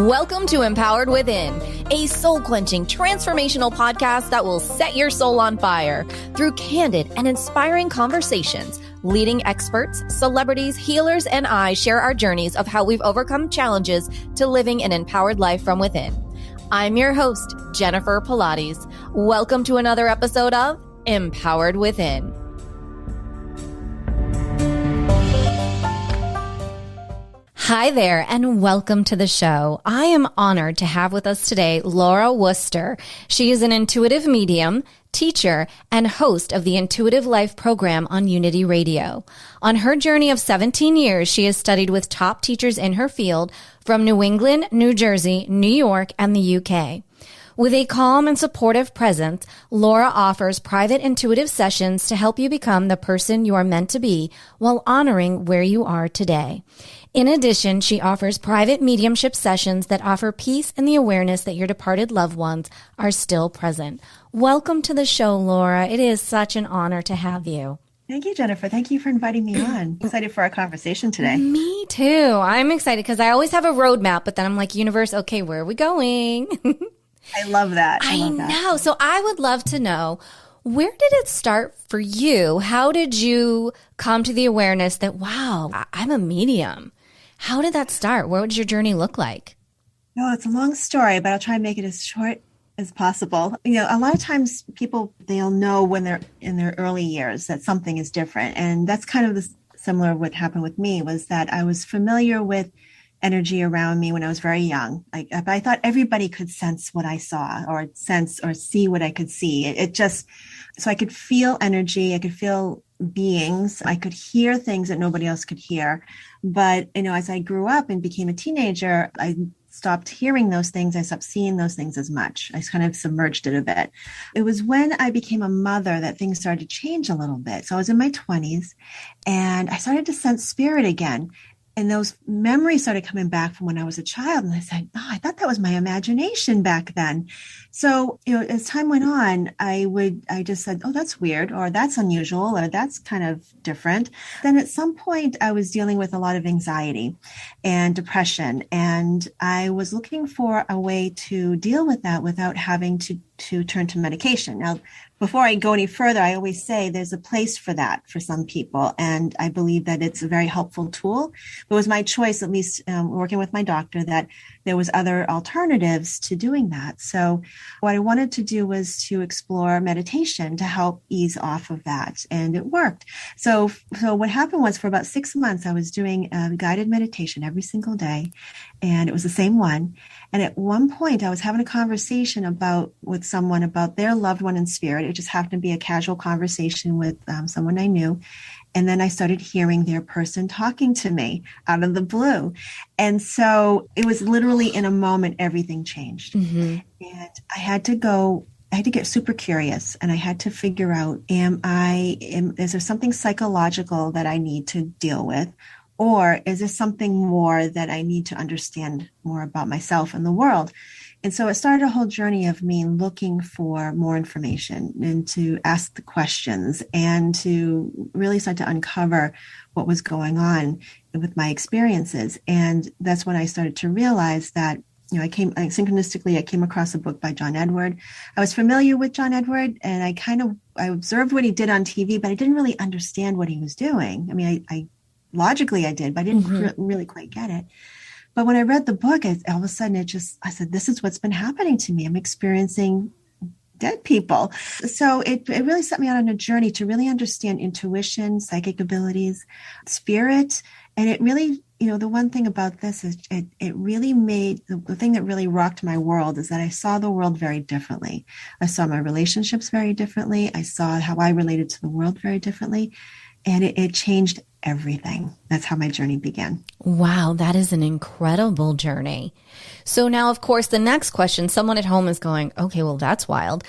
Welcome to Empowered Within, a soul-quenching, transformational podcast that will set your soul on fire through candid and inspiring conversations. Leading experts, celebrities, healers, and I share our journeys of how we've overcome challenges to living an empowered life from within. I'm your host, Jennifer Pilates. Welcome to another episode of Empowered Within. Hi there, and welcome to the show. I am honored to have with us today Laura Wooster. She is an intuitive medium, teacher, and host of the Intuitive Life program on Unity Radio. On her journey of 17 years, she has studied with top teachers in her field from New England, New Jersey, New York, and the UK. With a calm and supportive presence, Laura offers private intuitive sessions to help you become the person you are meant to be while honoring where you are today. In addition, she offers private mediumship sessions that offer peace and the awareness that your departed loved ones are still present. Welcome to the show, Laura. It is such an honor to have you. Thank you, Jennifer. Thank you for inviting me on. Excited for our conversation today. Me too. I'm excited because I always have a roadmap, but then I'm like, universe, okay, where are we going? I love that. I know. So I would love to know, where did it start for you? How did you come to the awareness that, wow, I'm a medium? How did that start? What did your journey look like? No, it's a long story, but I'll try and make it as short as possible. You know, a lot of times people, they'll know when they're in their early years that something is different. And that's kind of similar what happened with me, was that I was familiar with energy around me when I was very young. I thought everybody could sense what I saw, or sense or see what I could see. So I could feel energy. I could feel beings. I could hear things that nobody else could hear. But, you know, as I grew up and became a teenager, I stopped hearing those things. I stopped seeing those things as much. I kind of submerged it a bit. It was when I became a mother that things started to change a little bit. So I was in my 20s and I started to sense spirit again. And those memories started coming back from when I was a child. And I said, oh, I thought that was my imagination back then. So, you know, as time went on, I just said, oh, that's weird, or that's unusual, or that's kind of different. Then at some point I was dealing with a lot of anxiety and depression. And I was looking for a way to deal with that without having to turn to medication. Now, before I go any further, I always say there's a place for that for some people. And I believe that it's a very helpful tool. It was my choice, at least working with my doctor, that there was other alternatives to doing that. So what I wanted to do was to explore meditation to help ease off of that. And it worked. So what happened was, for about 6 months, I was doing guided meditation every single day. And it was the same one. And at one point I was having a conversation with someone about their loved one in spirit. It just happened to be a casual conversation with someone I knew. And then I started hearing their person talking to me out of the blue. And so it was literally in a moment, everything changed. Mm-hmm. And I had to get super curious, and I had to figure out, is there something psychological that I need to deal with? Or is there something more that I need to understand more about myself and the world? And so it started a whole journey of me looking for more information and to ask the questions and to really start to uncover what was going on with my experiences. And that's when I started to realize that, you know, synchronistically, I came across a book by John Edward. I was familiar with John Edward, and I observed what he did on TV, but I didn't really understand what he was doing. I mean, I logically I did, but I didn't really quite get it. But when I read the book, all of a sudden I said, this is what's been happening to me. I'm experiencing dead people. So it really set me out on a journey to really understand intuition, psychic abilities, spirit. And it really, you know, the one thing about this is it really made, the thing that really rocked my world is that I saw the world very differently. I saw my relationships very differently. I saw how I related to the world very differently. And it changed everything. That's how my journey began. Wow, that is an incredible journey. So now, of course, the next question, someone at home is going, okay, well, that's wild.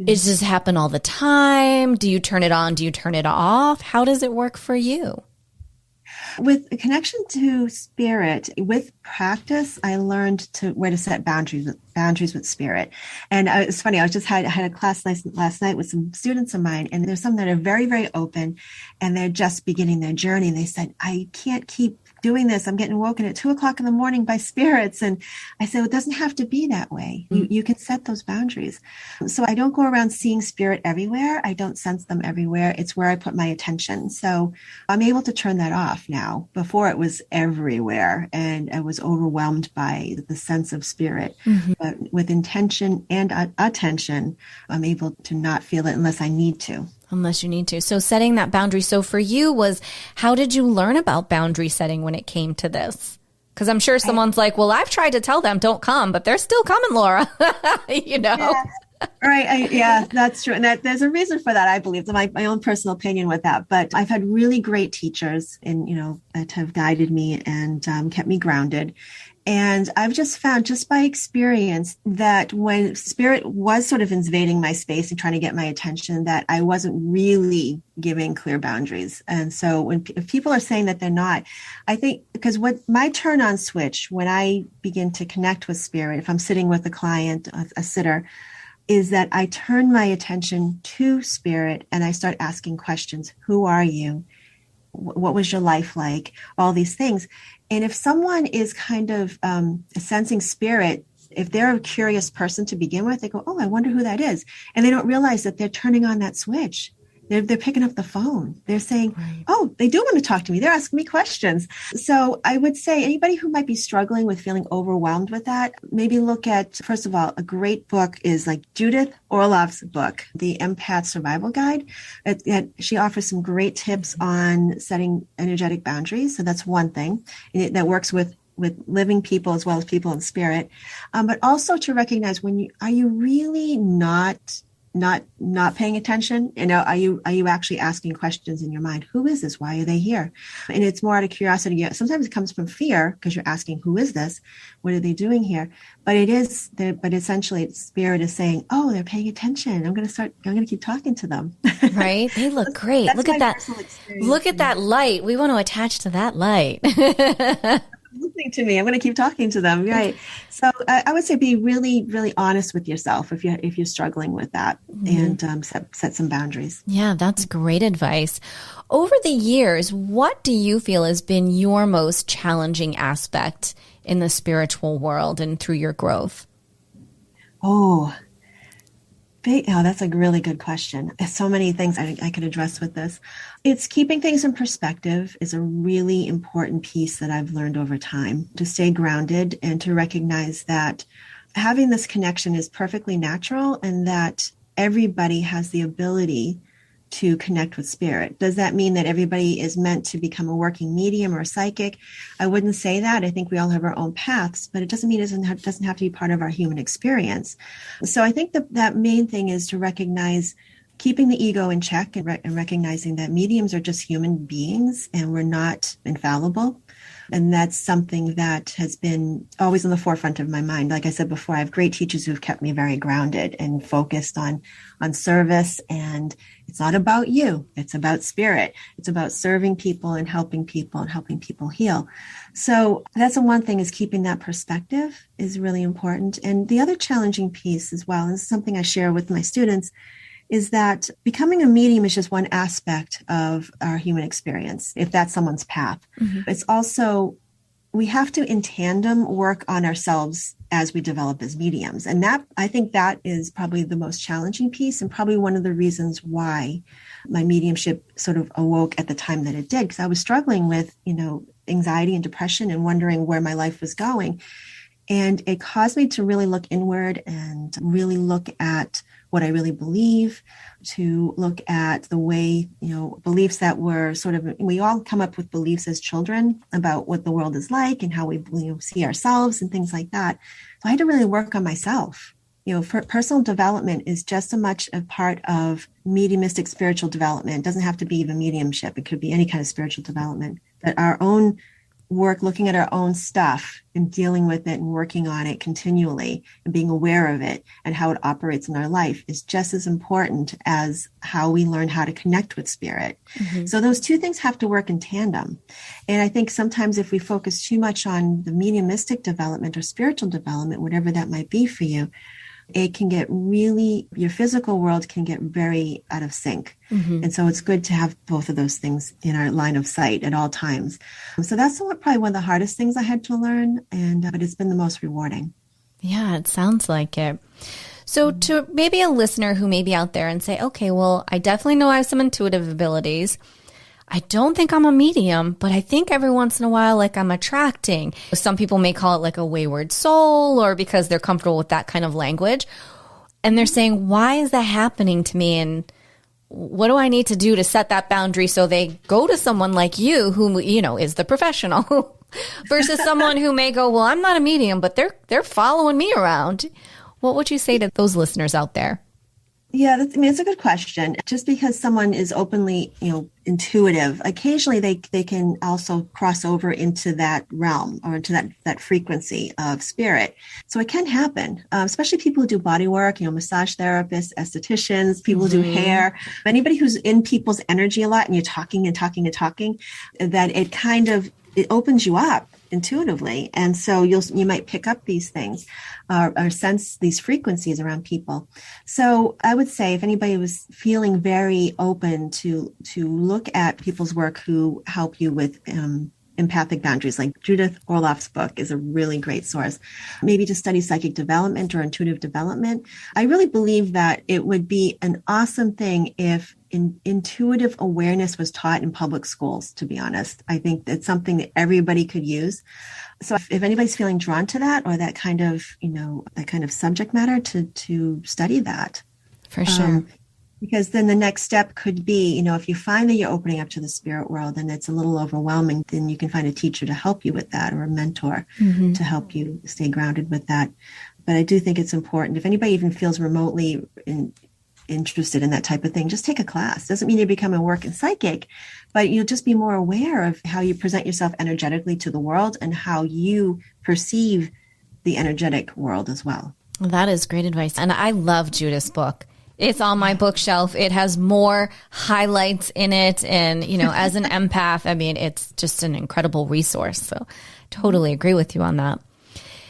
Does this happen all the time? Do you turn it on? Do you turn it off? How does it work for you? With a connection to spirit, with practice, I learned where to set boundaries with spirit. And it's funny, I had a class last night with some students of mine, and there's some that are very, very open, and they're just beginning their journey. And they said, I can't keep doing this. I'm getting woken at 2:00 in the morning by spirits. And I said, it doesn't have to be that way. You can set those boundaries. So I don't go around seeing spirit everywhere. I don't sense them everywhere. It's where I put my attention. So I'm able to turn that off now. Before it was everywhere and I was overwhelmed by the sense of spirit. But with intention and attention, I'm able to not feel it unless I need to. Unless you need to. So setting that boundary. So for you was, how did you learn about boundary setting when it came to this? Because I'm sure someone's like, well, I've tried to tell them don't come, but they're still coming, Laura. Yeah. Right. Yeah, that's true. And there's a reason for that, I believe, my own personal opinion with that. But I've had really great teachers that have guided me and kept me grounded. And I've just found, just by experience, that when spirit was sort of invading my space and trying to get my attention, that I wasn't really giving clear boundaries. And so if people are saying that they're not, I think, because what my turn on switch, when I begin to connect with spirit, if I'm sitting with a client, a sitter, is that I turn my attention to spirit and I start asking questions. Who are you? What was your life like? All these things. And if someone is kind of sensing spirit, if they're a curious person to begin with, they go, oh, I wonder who that is. And they don't realize that they're turning on that switch. They're picking up the phone. They're saying, right. Oh, they do want to talk to me. They're asking me questions. So I would say anybody who might be struggling with feeling overwhelmed with that, maybe look at, first of all, a great book is like Judith Orloff's book, The Empath Survival Guide. She offers some great tips on setting energetic boundaries. So that's one thing that works with living people as well as people in spirit. But also to recognize are you really not paying attention? Are you actually asking questions in your mind? Who is this? Why are they here? And it's more out of curiosity. Sometimes it comes from fear because you're asking, who is this? What are they doing here? But essentially spirit is saying, oh, they're paying attention. I'm going to keep talking to them. Right. They look great. Look at that. Look at that light. We want to attach to that light. Listening to me. I'm going to keep talking to them. Right. So I would say be really, really honest with yourself if you're struggling with that, and set some boundaries. Yeah, that's great advice. Over the years, what do you feel has been your most challenging aspect in the spiritual world and through your growth? Oh, that's a really good question. There's so many things I could address with this. It's keeping things in perspective is a really important piece that I've learned over time, to stay grounded and to recognize that having this connection is perfectly natural and that everybody has the ability to connect with spirit. Does that mean that everybody is meant to become a working medium or a psychic? I wouldn't say that. I think we all have our own paths, but it doesn't mean it doesn't have to be part of our human experience. So I think that main thing is to recognize keeping the ego in check and recognizing that mediums are just human beings and we're not infallible. And that's something that has been always on the forefront of my mind. Like I said before, I have great teachers who have kept me very grounded and focused on service. And it's not about you. It's about spirit. It's about serving people and helping people heal. So that's the one thing, is keeping that perspective is really important. And the other challenging piece as well, and this is something I share with my students, is that becoming a medium is just one aspect of our human experience, if that's someone's path. Mm-hmm. It's also, we have to in tandem work on ourselves as we develop as mediums. And that, I think that is probably the most challenging piece, and probably one of the reasons why my mediumship sort of awoke at the time that it did, because I was struggling with, anxiety and depression and wondering where my life was going. And it caused me to really look inward and really look at what I really believe, to look at the way, beliefs that were we all come up with beliefs as children about what the world is like and how we see ourselves and things like that. So I had to really work on myself. For personal development is just as much a part of mediumistic spiritual development. It doesn't have to be even mediumship. It could be any kind of spiritual development. But our own work, looking at our own stuff and dealing with it and working on it continually and being aware of it and how it operates in our life is just as important as how we learn how to connect with spirit. Mm-hmm. So those two things have to work in tandem. And I think sometimes if we focus too much on the mediumistic development or spiritual development, whatever that might be for you, it can get really, your physical world can get very out of sync. And so it's good to have both of those things in our line of sight at all times. So that's probably one of the hardest things I had to learn, but it's been the most rewarding. Yeah, it sounds like it. So to maybe a listener who may be out there and say, okay, well, I definitely know I have some intuitive abilities. I don't think I'm a medium, but I think every once in a while, like I'm attracting. Some people may call it like a wayward soul, or because they're comfortable with that kind of language. And they're saying, why is that happening to me? And what do I need to do to set that boundary so they go to someone like you who, is the professional versus someone who may go, well, I'm not a medium, but they're following me around. What would you say to those listeners out there? Yeah, it's a good question. Just because someone is openly, intuitive, occasionally they can also cross over into that realm or into that frequency of spirit. So it can happen, especially people who do body work, massage therapists, estheticians, people who do hair, anybody who's in people's energy a lot, and you're talking and talking and talking, that it opens you up intuitively. And so you might pick up these things or sense these frequencies around people. So I would say if anybody was feeling very open to look at people's work who help you with empathic boundaries, like Judith Orloff's book is a really great source. Maybe to study psychic development or intuitive development. I really believe that it would be an awesome thing if intuitive awareness was taught in public schools, to be honest. I think that's something that everybody could use. So if anybody's feeling drawn to that or that kind of, that kind of subject matter, to study that. For sure. Because then the next step could be, if you find that you're opening up to the spirit world and it's a little overwhelming, then you can find a teacher to help you with that or a mentor to help you stay grounded with that. But I do think it's important. If anybody even feels remotely interested in that type of thing, just take a class. Doesn't mean you become a working psychic, but you'll just be more aware of how you present yourself energetically to the world and how you perceive the energetic world as well. That is great advice. And I love Judith's book. It's on my bookshelf. It has more highlights in it. And, as an empath, I mean, it's just an incredible resource. So totally agree with you on that.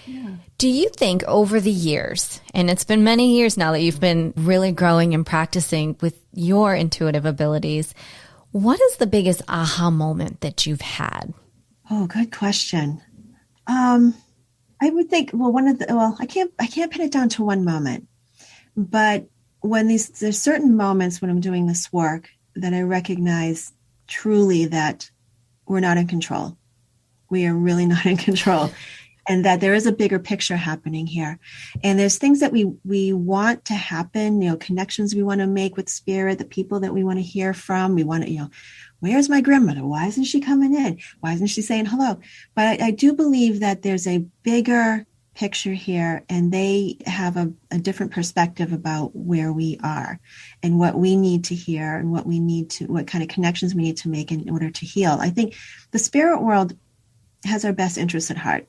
Yeah. Do you think over the years, and it's been many years now that you've been really growing and practicing with your intuitive abilities, what is the biggest aha moment that you've had? Oh, good question. I would think, I can't pin it down to one moment, but there's certain moments when I'm doing this work that I recognize truly that we're not in control. We are really not in control. And that there is a bigger picture happening here. And there's things that we want to happen, connections we want to make with spirit, the people that we want to hear from. We want to, where's my grandmother? Why isn't she coming in? Why isn't she saying hello? But I do believe that there's a bigger picture here, and they have a different perspective about where we are and what we need to hear and what kind of connections we need to make in order to heal. I think the spirit world has our best interests at heart.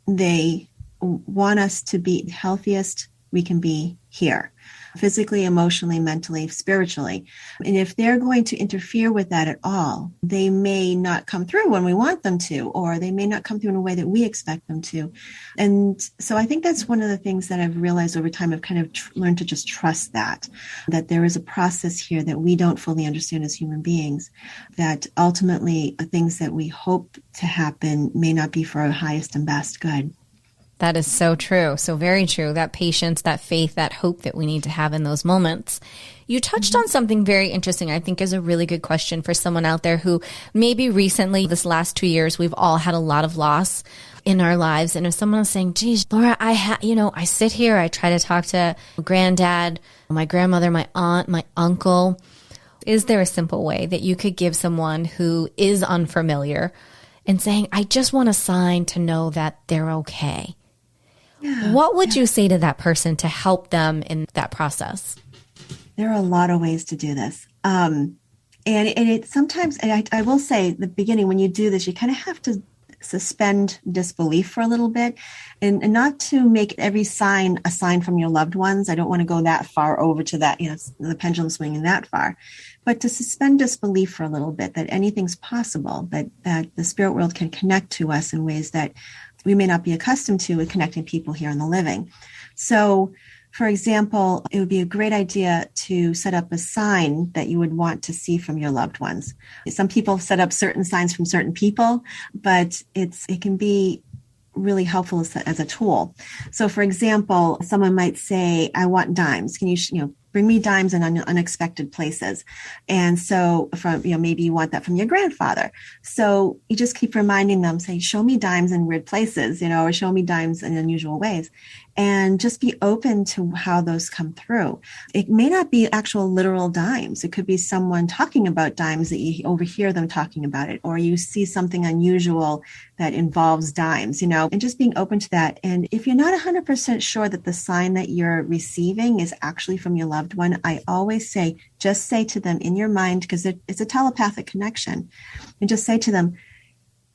They want us to be the healthiest we can be here, physically, emotionally, mentally, spiritually. And if they're going to interfere with that at all, they may not come through when we want them to, or they may not come through in a way that we expect them to. And so I think that's one of the things that I've realized over time. I've kind of learned to just trust that there is a process here that we don't fully understand as human beings, that ultimately the things that we hope to happen may not be for our highest and best good. That is so true. So very true. That patience, that faith, that hope that we need to have in those moments. You touched on something very interesting, I think is a really good question for someone out there who maybe recently, this last 2 years, we've all had a lot of loss in our lives. And if someone is saying, geez, Laura, I sit here, I try to talk to granddad, my grandmother, my aunt, my uncle. Is there a simple way that you could give someone who is unfamiliar and saying, I just want a sign to know that they're okay? Yeah, what would you say to that person to help them in that process? There are a lot of ways to do this. And it sometimes, and I will say at the beginning, when you do this, you kind of have to suspend disbelief for a little bit and not to make every sign a sign from your loved ones. I don't want to go that far over to that, the pendulum swinging that far, but to suspend disbelief for a little bit that anything's possible, that the spirit world can connect to us in ways that we may not be accustomed to with connecting people here in the living. So For example, it would be a great idea to set up a sign that you would want to see from your loved ones. Some people set up certain signs from certain people, but it can be really helpful as a tool. So for example, someone might say, I want dimes. Can you bring me dimes in unexpected places? And so maybe you want that from your grandfather. So you just keep reminding them, say, show me dimes in weird places, or show me dimes in unusual ways. And just be open to how those come through. It may not be actual literal dimes. It could be someone talking about dimes that you overhear them talking about it, or you see something unusual that involves dimes, and just being open to that. And if you're not 100% sure that the sign that you're receiving is actually from your loved one, I always say, just say to them in your mind, because it's a telepathic connection, and just say to them,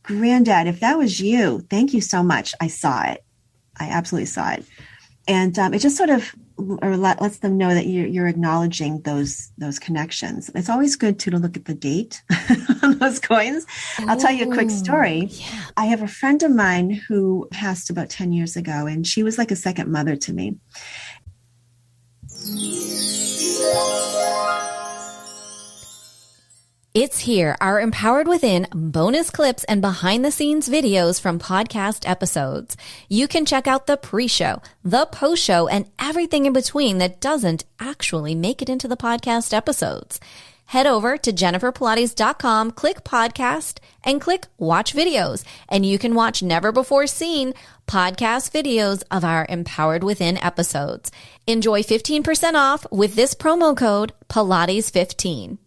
Granddad, if that was you, thank you so much. I saw it. I absolutely saw it. And it just sort of lets them know that you're acknowledging those connections. It's always good to look at the date on those coins. I'll tell you a quick story. Yeah. I have a friend of mine who passed about 10 years ago, and she was like a second mother to me. It's here, our Empowered Within bonus clips and behind the scenes videos from podcast episodes. You can check out the pre-show, the post-show, and everything in between that doesn't actually make it into the podcast episodes. Head over to jenniferpilates.com, click podcast, and click watch videos, and you can watch never before seen podcast videos of our Empowered Within episodes. Enjoy 15% off with this promo code Pilates15.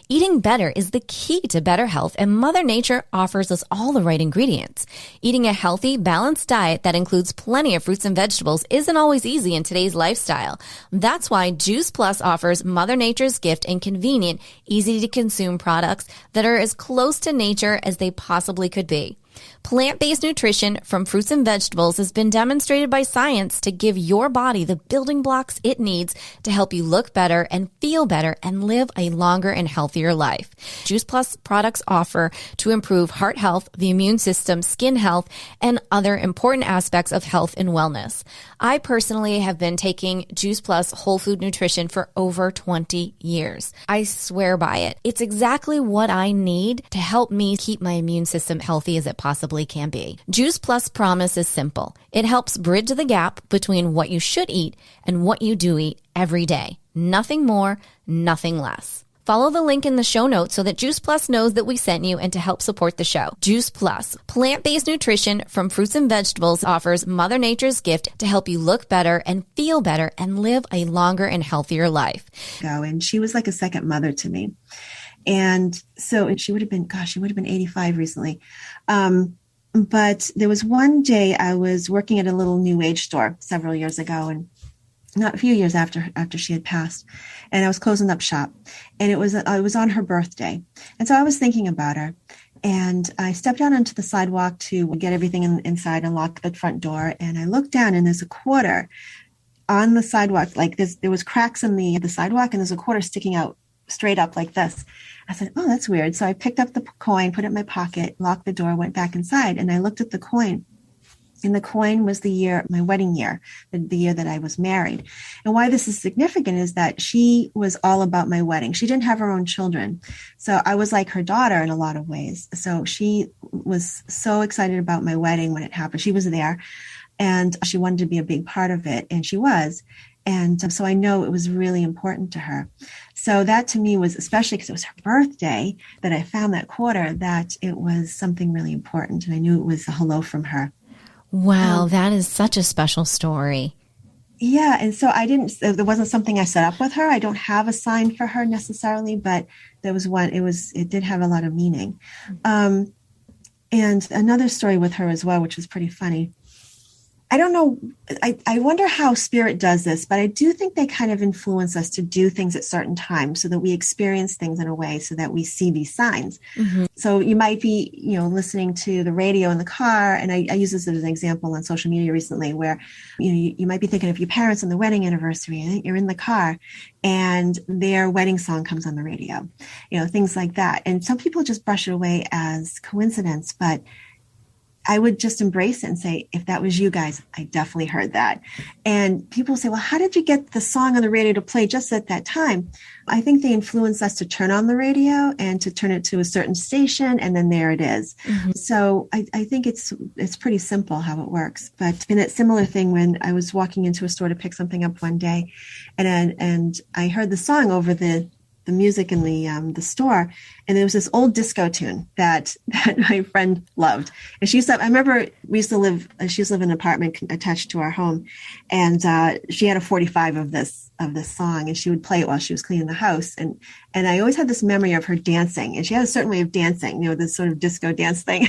Eating better is the key to better health, and Mother Nature offers us all the right ingredients. Eating a healthy, balanced diet that includes plenty of fruits and vegetables isn't always easy in today's lifestyle. That's why Juice Plus offers Mother Nature's gift in convenient, easy-to-consume products that are as close to nature as they possibly could be. Plant-based nutrition from fruits and vegetables has been demonstrated by science to give your body the building blocks it needs to help you look better and feel better and live a longer and healthier life. Juice Plus products offer to improve heart health, the immune system, skin health, and other important aspects of health and wellness. I personally have been taking Juice Plus whole food nutrition for over 20 years. I swear by it. It's exactly what I need to help me keep my immune system healthy as it possibly can be. Juice Plus promise is simple. It helps bridge the gap between what you should eat and what you do eat every day. Nothing more, nothing less. Follow the link in the show notes so that Juice Plus knows that we sent you and to help support the show. Juice Plus, plant-based nutrition from fruits and vegetables, offers Mother Nature's gift to help you look better and feel better and live a longer and healthier life. And she was like a second mother to me. And so she would have been 85 recently. But there was one day I was working at a little new age store several years ago, and not a few years after she had passed, and I was closing up shop, and it was on her birthday. And so I was thinking about her, and I stepped out onto the sidewalk to get everything inside and lock the front door. And I looked down, and there's a quarter on the sidewalk. Like there was cracks in the sidewalk, and there's a quarter sticking out straight up like this. I said, oh, that's weird. So I picked up the coin, put it in my pocket, locked the door, went back inside, and I looked at the coin. And the coin was my wedding year, the year that I was married. And why this is significant is that she was all about my wedding. She didn't have her own children. So I was like her daughter in a lot of ways. So she was so excited about my wedding when it happened. She was there, and she wanted to be a big part of it. And she was. And so I know it was really important to her. So that to me was, especially because it was her birthday that I found that quarter, that it was something really important. And I knew it was a hello from her. Wow, that is such a special story. Yeah. And so there wasn't something I set up with her. I don't have a sign for her necessarily, but there was one, it did have a lot of meaning. And another story with her as well, which was pretty funny. I don't know. I wonder how spirit does this, but I do think they kind of influence us to do things at certain times so that we experience things in a way so that we see these signs. Mm-hmm. So you might be, listening to the radio in the car. And I use this as an example on social media recently where, you might be thinking of your parents on the wedding anniversary and you're in the car and their wedding song comes on the radio, things like that. And some people just brush it away as coincidence, but I would just embrace it and say, if that was you guys, I definitely heard that. And people say, well, how did you get the song on the radio to play just at that time? I think they influence us to turn on the radio and to turn it to a certain station, and then there it is. Mm-hmm. So I think it's pretty simple how it works. But in that similar thing, when I was walking into a store to pick something up one day, and I heard the song over the music in the store, and there was this old disco tune that my friend loved. And she used to, I remember she used to live in an apartment attached to our home, and she had a 45 of this song, and she would play it while she was cleaning the house. And I always had this memory of her dancing, and she had a certain way of dancing, this sort of disco dance thing.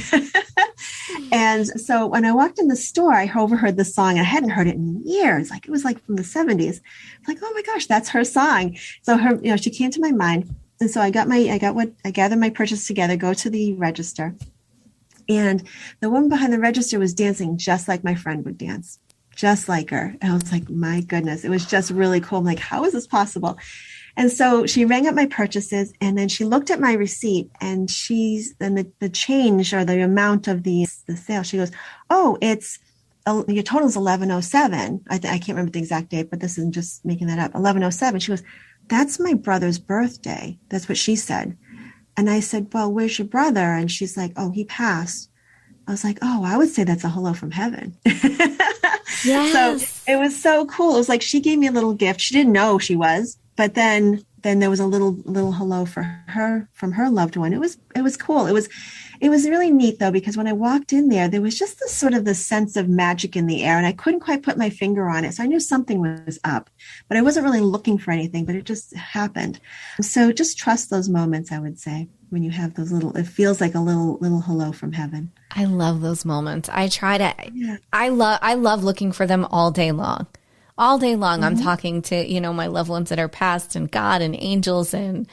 And so when I walked in the store, I overheard the song, and I hadn't heard it in years. It was from the 70s. Like, oh my gosh, that's her song. So she came to my mind. And so I gathered my purchase together, go to the register. And the woman behind the register was dancing just like my friend would dance, just like her. And I was like, my goodness, it was just really cool. I'm like, how is this possible? And so she rang up my purchases, and then she looked at my receipt, and the change or the amount of the sale, she goes, oh, your total is 1107. I can't remember the exact date, but this isn't just making that up. 1107. She goes, that's my brother's birthday. That's what she said. And I said, well, where's your brother? And she's like, oh, he passed. I was like, oh, I would say that's a hello from heaven. Yes. So it was so cool. It was like she gave me a little gift. She didn't know she was, but then there was a little hello for her from her loved one. It was cool. It was really neat though, because when I walked in there was just this sort of the sense of magic in the air, and I couldn't quite put my finger on it. So I knew something was up, but I wasn't really looking for anything, but it just happened. So just trust those moments, I would say, when you have those it feels like a little hello from heaven. I love those moments. I love looking for them all day long. All day long, mm-hmm. I'm talking to, my loved ones that are passed, and God and angels, and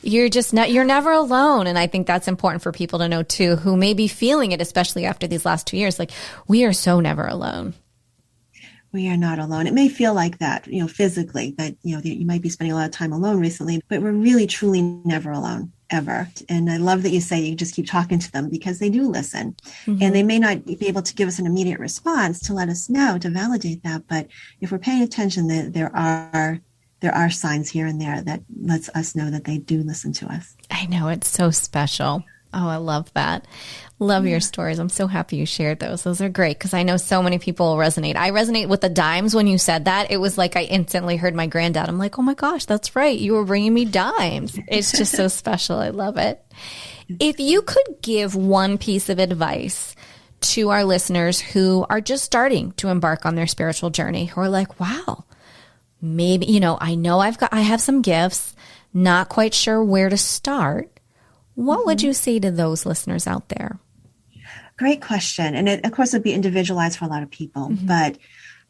you're never alone. And I think that's important for people to know too, who may be feeling it, especially after these last 2 years. Like, we are so never alone. We are not alone. It may feel like that, physically, that, you might be spending a lot of time alone recently, but we're really, truly never alone, ever. And I love that you say you just keep talking to them, because they do listen. Mm-hmm. And they may not be able to give us an immediate response to let us know, to validate that. But if we're paying attention, there are signs here and there that lets us know that they do listen to us. I know, it's so special. Oh, I love that. Love your stories. I'm so happy you shared those. Those are great, because I know so many people resonate. I resonate with the dimes when you said that. It was like I instantly heard my granddad. I'm like, oh my gosh, that's right. You were bringing me dimes. It's just so special. I love it. If you could give one piece of advice to our listeners who are just starting to embark on their spiritual journey, who are like, wow, maybe, I have some gifts, not quite sure where to start. What would you say to those listeners out there? Great question. And it, of course, would be individualized for a lot of people. Mm-hmm. But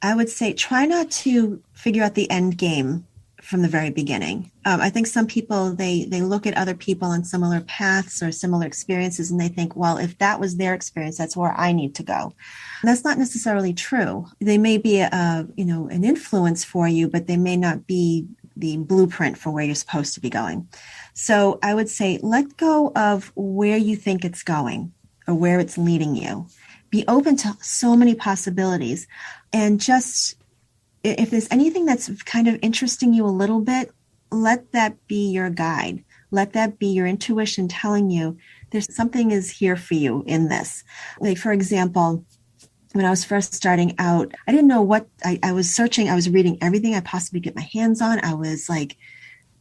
I would say try not to figure out the end game from the very beginning. I think some people, they look at other people on similar paths or similar experiences, and they think, well, if that was their experience, that's where I need to go. And that's not necessarily true. They may be an influence for you, but they may not be the blueprint for where you're supposed to be going. So I would say, let go of where you think it's going or where it's leading you. Be open to so many possibilities. And just, if there's anything that's kind of interesting you a little bit, let that be your guide. Let that be your intuition telling you there's something is here for you in this. Like, for example, when I was first starting out, I didn't know what I was searching. I was reading everything I possibly get my hands on. I was like,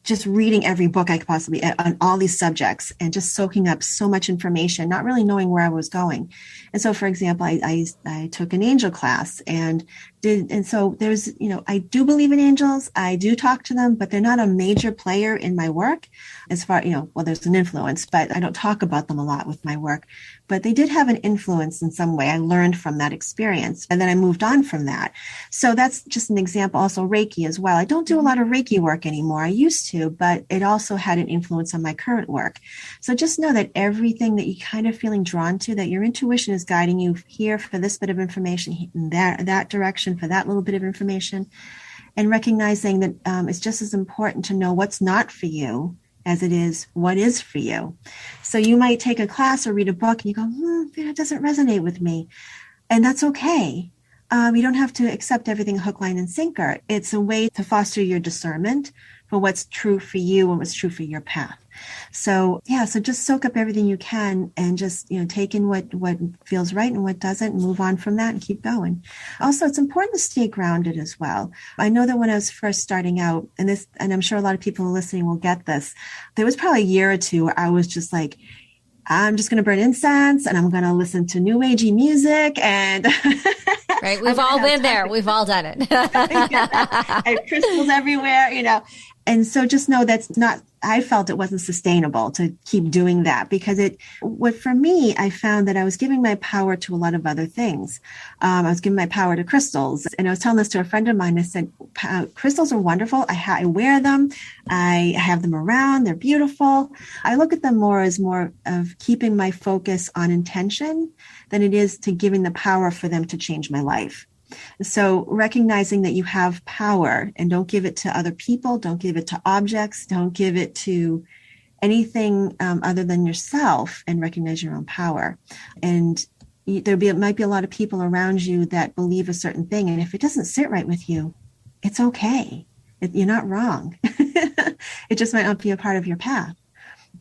just reading every book I could possibly on all these subjects, and just soaking up so much information, not really knowing where I was going. And so, for example, I took an angel class and so there's, I do believe in angels. I do talk to them, but they're not a major player in my work as far, well, there's an influence, but I don't talk about them a lot with my work. But they did have an influence in some way. I learned from that experience, and then I moved on from that. So that's just an example. Also Reiki as well. I don't do a lot of Reiki work anymore. I used to, but it also had an influence on my current work. So just know that everything that you're kind of feeling drawn to, that your intuition is guiding you here for this bit of information, in that direction for that little bit of information, and recognizing that it's just as important to know what's not for you as it is what is for you. So you might take a class or read a book and you go, it doesn't resonate with me. And that's okay. You don't have to accept everything hook, line, and sinker. It's a way to foster your discernment for what's true for you and what's true for your path. So so just soak up everything you can and just, take in what feels right and what doesn't, and move on from that and keep going. Also, it's important to stay grounded as well. I know that when I was first starting out, and I'm sure a lot of people listening will get this, there was probably a year or two where I was just like, I'm just going to burn incense and I'm going to listen to new agey music. And right. We've all been there. We've all done it. I have crystals everywhere, And so just know I felt it wasn't sustainable to keep doing that, because for me, I found that I was giving my power to a lot of other things. I was giving my power to crystals. And I was telling this to a friend of mine. I said, crystals are wonderful. I wear them. I have them around. They're beautiful. I look at them more of keeping my focus on intention than it is to giving the power for them to change my life. So recognizing that you have power, and don't give it to other people, don't give it to objects, don't give it to anything other than yourself, and recognize your own power. And might be a lot of people around you that believe a certain thing. And if it doesn't sit right with you, it's okay. You're not wrong. It just might not be a part of your path.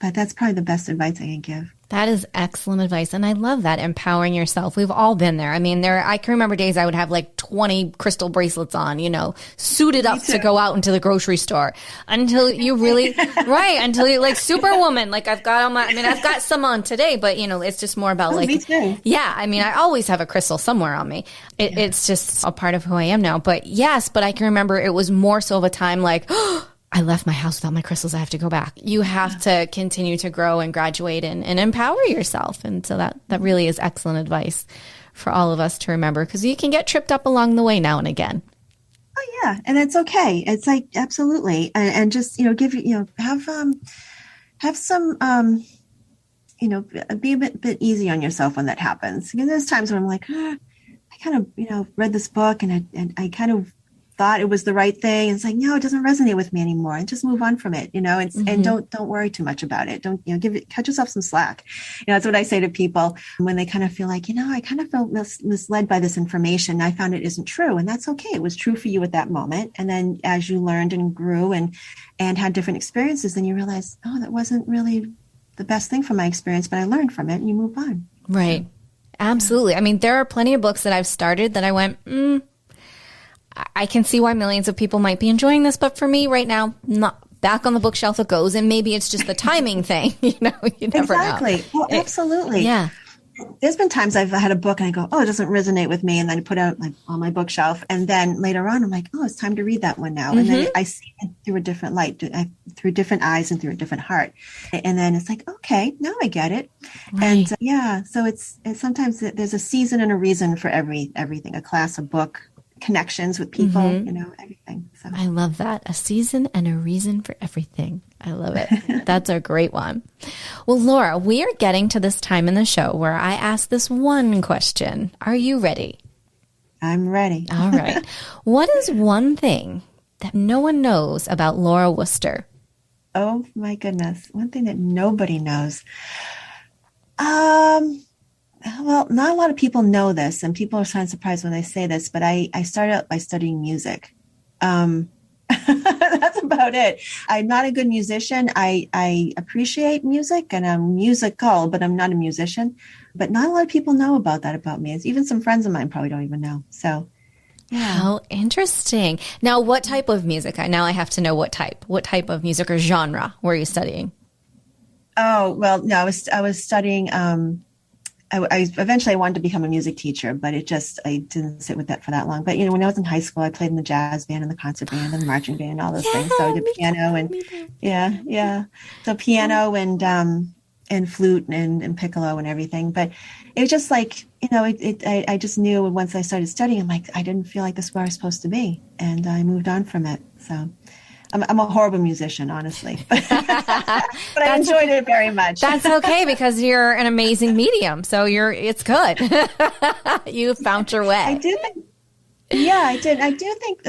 But that's probably the best advice I can give. That is excellent advice. And I love that, empowering yourself. We've all been there. I mean, I can remember days I would have like 20 crystal bracelets on, suited up to go out into the grocery store, until you really, right, until you're like Superwoman. Like I've got some on today, but it's just more about me too. Yeah. I mean, I always have a crystal somewhere on me. It's just a part of who I am now. But I can remember it was more so of a time like, I left my house without my crystals. I have to go back. You have to continue to grow and graduate and empower yourself. And so that really is excellent advice for all of us to remember, because you can get tripped up along the way now and again. Oh yeah. And it's okay. It's like, absolutely. And just, have some, be a bit easy on yourself when that happens. Because there's times when I'm like, I kind of, read this book and I kind of thought it was the right thing. And it's like, no, it doesn't resonate with me anymore. And just move on from it, and don't worry too much about it. Don't, cut yourself some slack. That's what I say to people when they kind of feel like, I kind of felt misled by this information. I found it isn't true. And that's okay. It was true for you at that moment. And then as you learned and grew and had different experiences, then you realize, oh, that wasn't really the best thing for my experience, but I learned from it, and you move on. Right. Absolutely. I mean, there are plenty of books that I've started that I went, I can see why millions of people might be enjoying this, but for me right now, not back on the bookshelf it goes. And maybe it's just the timing thing, you never exactly. know. Well, absolutely. Yeah. There's been times I've had a book and I go, oh, it doesn't resonate with me. And then I put it on my bookshelf. And then later on, I'm like, oh, it's time to read that one now. And then I see it through a different light, through different eyes and through a different heart. And then it's like, okay, now I get it. Right. And so it's sometimes there's a season and a reason for everything, a class, a book, connections with people, everything. So I love that. A season and a reason for everything. I love it. That's a great one. Well, Laura, we are getting to this time in the show where I ask this one question. Are you ready? I'm ready. All right. What is one thing that no one knows about Laura Wooster? Oh my goodness. One thing that nobody knows. Well, not a lot of people know this, and people are kind of surprised when I say this, but I started out by studying music. That's about it. I'm not a good musician. I appreciate music and I'm musical, but I'm not a musician. But not a lot of people know about that about me. Even some friends of mine probably don't even know. So, yeah. How interesting. Now, what type of music? Now I have to know what type. What type of music or genre were you studying? Oh, well, no, I was studying. I eventually wanted to become a music teacher, but I didn't sit with that for that long. But, when I was in high school, I played in the jazz band and the concert band and the marching band and all those things. So I did piano and So piano and flute and piccolo and everything. But it was just like, I just knew once I started studying, I'm like, I didn't feel like this is where I was supposed to be. And I moved on from it. So I'm a horrible musician, honestly, but I enjoyed it very much. That's okay, because you're an amazing medium. So it's good. You found your way. I did. Yeah, I did. I do think,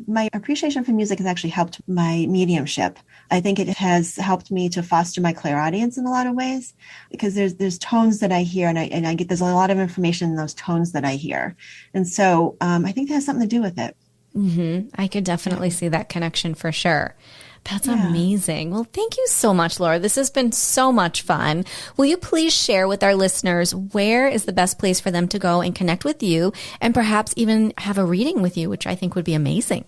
my appreciation for music has actually helped my mediumship. I think it has helped me to foster my clairaudience in a lot of ways, because there's tones that I hear, and I get, there's a lot of information in those tones that I hear. And so I think that has something to do with it. Mm-hmm. I could definitely see that connection for sure. That's amazing. Well, thank you so much, Laura. This has been so much fun. Will you please share with our listeners where is the best place for them to go and connect with you, and perhaps even have a reading with you, which I think would be amazing?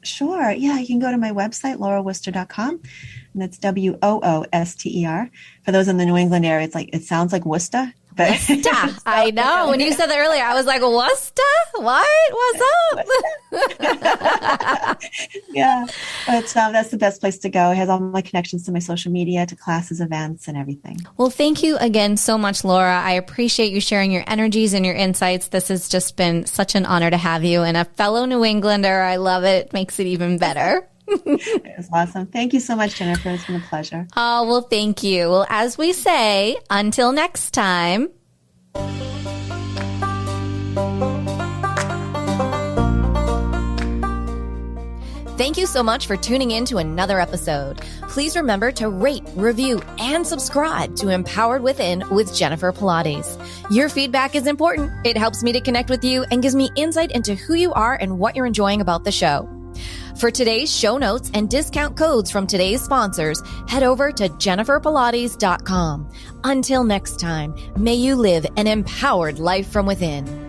Sure. Yeah, you can go to my website, laurawooster.com, and that's Wooster. For those in the New England area, it sounds like Wooster. But Wooster. I know. When you said that earlier, I was like, Wooster? What? What's up? Yeah. But that's the best place to go. It has all my connections to my social media, to classes, events, and everything. Well, thank you again so much, Laura. I appreciate you sharing your energies and your insights. This has just been such an honor to have you. And a fellow New Englander, I love it. It makes it even better. It was awesome. Thank you so much, Jennifer. It's been a pleasure. Oh, well, thank you. Well, as we say, until next time. Thank you so much for tuning in to another episode. Please remember to rate, review, and subscribe to Empowered Within with Jennifer Pilates. Your feedback is important. It helps me to connect with you and gives me insight into who you are and what you're enjoying about the show. For today's show notes and discount codes from today's sponsors, head over to jenniferpilates.com. Until next time, may you live an empowered life from within.